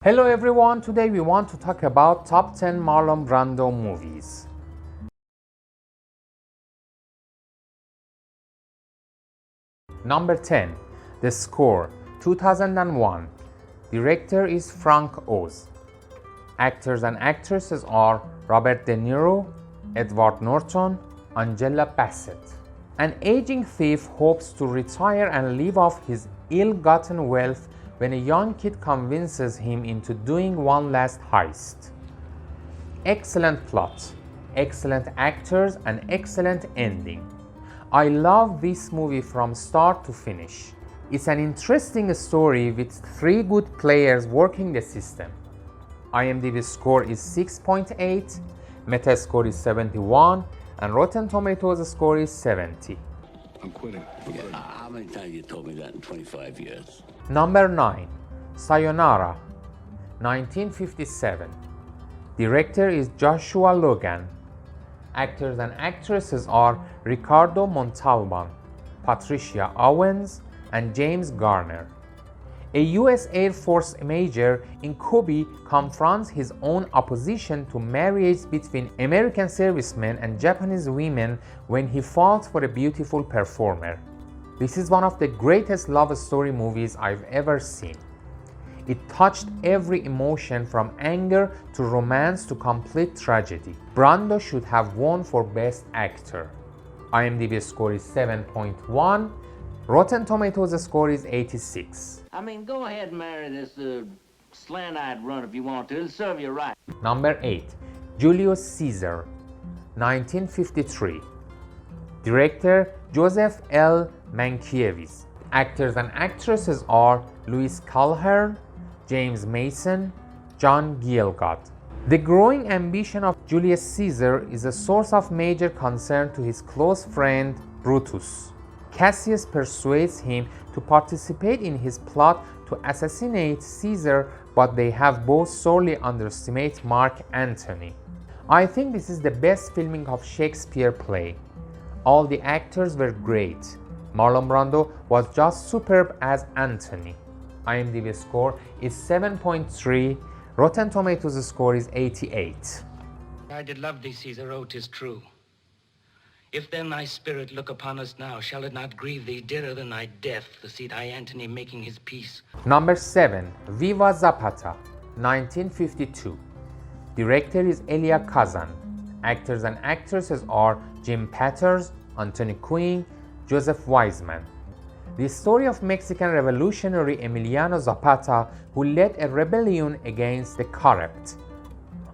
Hello everyone, today we want to talk about top 10 Marlon Brando movies. Number 10, The Score, 2001. Director is Frank Oz. Actors and actresses are Robert De Niro, Edward Norton, Angela Bassett. An aging thief hopes to retire and live off his ill-gotten wealth when a young kid convinces him into doing one last heist. Excellent plot, excellent actors, and excellent ending. I love this movie from start to finish. It's an interesting story with 3 good players working the system. IMDb score is 6.8, Metascore is 71, and Rotten Tomatoes score is 70. I'm quitting. How many times you told me that in 25 years? Number 9, Sayonara, 1957. Director is Joshua Logan. Actors and actresses are Ricardo Montalban, Patricia Owens, and James Garner. A U.S. Air Force major in Kobe confronts his own opposition to marriage between American servicemen and Japanese women when he falls for a beautiful performer. This is one of the greatest love story movies I've ever seen. It touched every emotion from anger to romance to complete tragedy. Brando should have won for Best Actor. IMDb score is 7.1. Rotten Tomatoes score is 86. Go ahead and marry this slant-eyed runt if you want to. It'll serve you right. Number 8, Julius Caesar, 1953. Director Joseph L. Mankiewicz. Actors and actresses are Louis Calhern, James Mason, John Gielgud. The growing ambition of Julius Caesar is a source of major concern to his close friend Brutus. Cassius persuades him to participate in his plot to assassinate Caesar, but they have both sorely underestimated Mark Antony. I think this is the best filming of Shakespeare play. All the actors were great. Marlon Brando was just superb as Antony. IMDb score is 7.3. Rotten Tomatoes score is 88. I did love thee, Caesar, oh, 'tis true. If then thy spirit look upon us now, shall it not grieve thee dearer than thy death, to see thy Antony making his peace? Number 7, Viva Zapata, 1952. Director is Elia Kazan. Actors and actresses are Jim Patters, Anthony Quinn, Joseph Wiseman. The story of Mexican revolutionary Emiliano Zapata, who led a rebellion against the corrupt,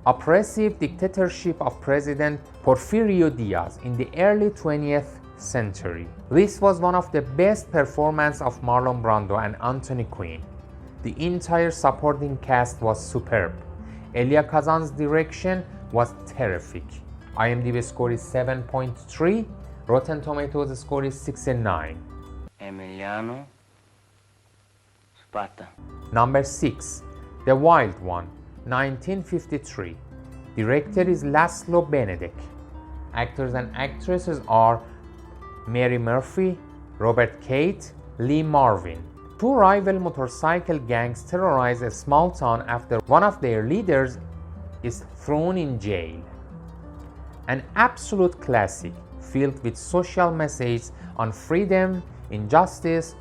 oppressive dictatorship of President Porfirio Diaz in the early 20th century. This was one of the best performances of Marlon Brando and Anthony Quinn. The entire supporting cast was superb. Elia Kazan's direction was terrific. IMDb score is 7.3. Rotten Tomatoes score is 69. Emiliano Zapata. Number 6, The Wild One, 1953. Director is Laszlo Benedek. Actors and actresses are Mary Murphy, Robert Cate, Lee Marvin. 2 rival motorcycle gangs terrorize a small town after one of their leaders is thrown in jail. An absolute classic, filled with social messages on freedom, injustice,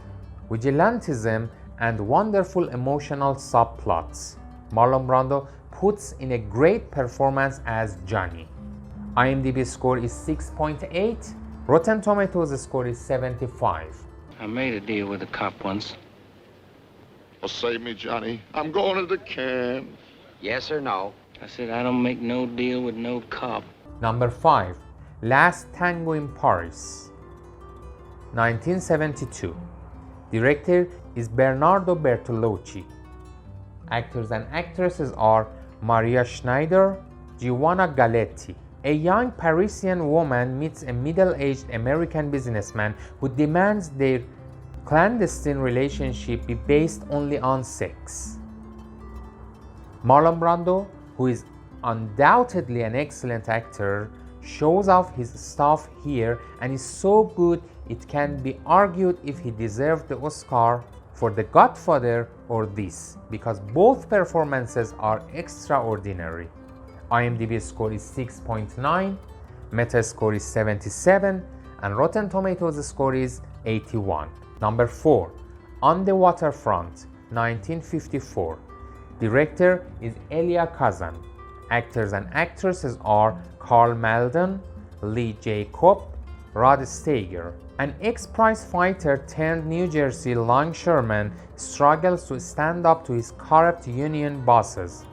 vigilantism, and wonderful emotional subplots. Marlon Brando puts in a great performance as Johnny. IMDb score is 6.8. Rotten Tomatoes score is 75. I made a deal with a cop once. Well, save me, Johnny. I'm going to the camp. Yes or no? I said, I don't make no deal with no cop. Number 5, Last Tango in Paris, 1972. Director is Bernardo Bertolucci. Actors and actresses are Maria Schneider, Giovanna Galetti. A young Parisian woman meets a middle-aged American businessman who demands their clandestine relationship be based only on sex. Marlon Brando, who is undoubtedly an excellent actor, shows off his stuff here and is so good it can be argued if he deserved the Oscar for The Godfather or this, because both performances are extraordinary. IMDb score is 6.9, Metascore is 77, and Rotten Tomatoes score is 81. Number 4, On the Waterfront, 1954. Director is Elia Kazan. Actors and actresses are Carl Malden, Lee Jacob, Rod Steiger. An ex-prize fighter turned New Jersey longshoreman struggles to stand up to his corrupt union bosses,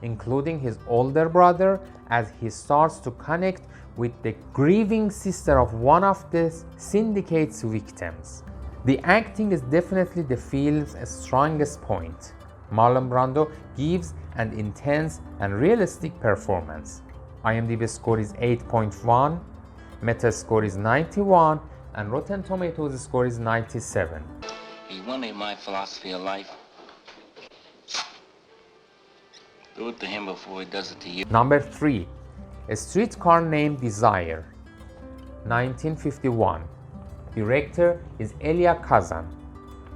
including his older brother, as he starts to connect with the grieving sister of one of the syndicate's victims. The acting is definitely the film's strongest point. Marlon Brando gives an intense and realistic performance. IMDb score is 8.1, Metascore is 91, and Rotten Tomatoes score is 97. You want me my philosophy of life? Do it to him before he does it to you. Number 3, A Streetcar Named Desire, 1951. Director is Elia Kazan.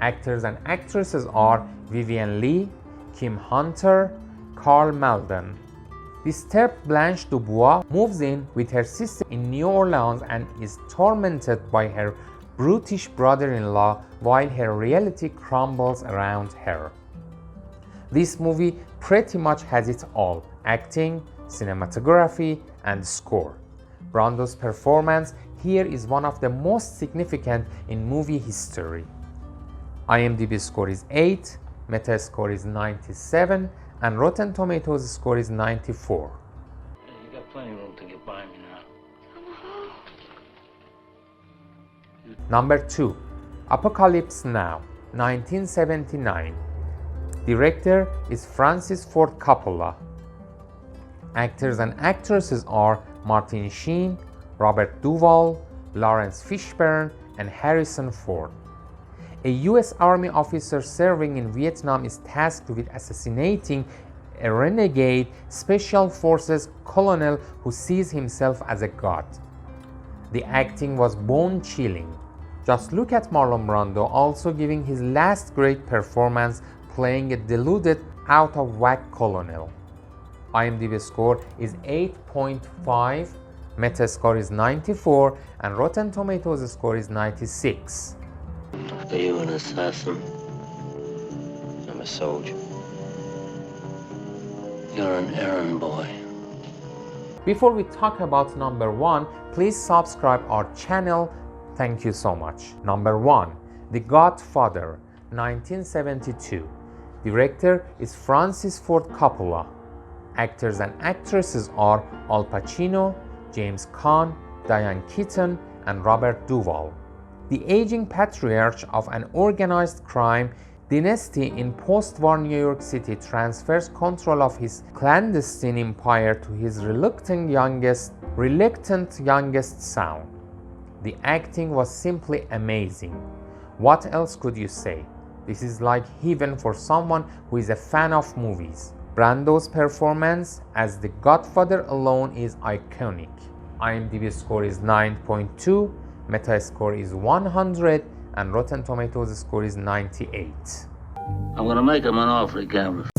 Actors and actresses are Vivian Leigh, Kim Hunter, Carl Malden. Disturbed Blanche Dubois moves in with her sister in New Orleans and is tormented by her brutish brother-in-law while her reality crumbles around her. This movie pretty much has it all: acting, cinematography, and score. Brando's performance here is one of the most significant in movie history. IMDb score is 8, Metascore is 97, and Rotten Tomatoes score is 94. You got plenty of room to get by me now. Number 2, Apocalypse Now, 1979. Director is Francis Ford Coppola. Actors and actresses are Martin Sheen, Robert Duvall, Lawrence Fishburne, and Harrison Ford. A U.S. Army officer serving in Vietnam is tasked with assassinating a renegade Special Forces colonel who sees himself as a god. The acting was bone-chilling. Just look at Marlon Brando also giving his last great performance playing a deluded, out-of-whack colonel. IMDb score is 8.5, Metascore is 94, and Rotten Tomatoes score is 96. Are you an assassin? I'm a soldier. You're an errand boy. Before we talk about number 1, please subscribe our channel. Thank you so much. Number 1, The Godfather, 1972. Director is Francis Ford Coppola. Actors and actresses are Al Pacino, James Caan, Diane Keaton, and Robert Duvall. The aging patriarch of an organized crime dynasty in post-war New York City transfers control of his clandestine empire to his reluctant youngest son. The acting was simply amazing. What else could you say? This is like heaven for someone who is a fan of movies. Brando's performance as the Godfather alone is iconic. IMDb score is 9.2, Metascore is 100, and Rotten Tomatoes score is 98. I'm gonna make him an offer he can't refuse.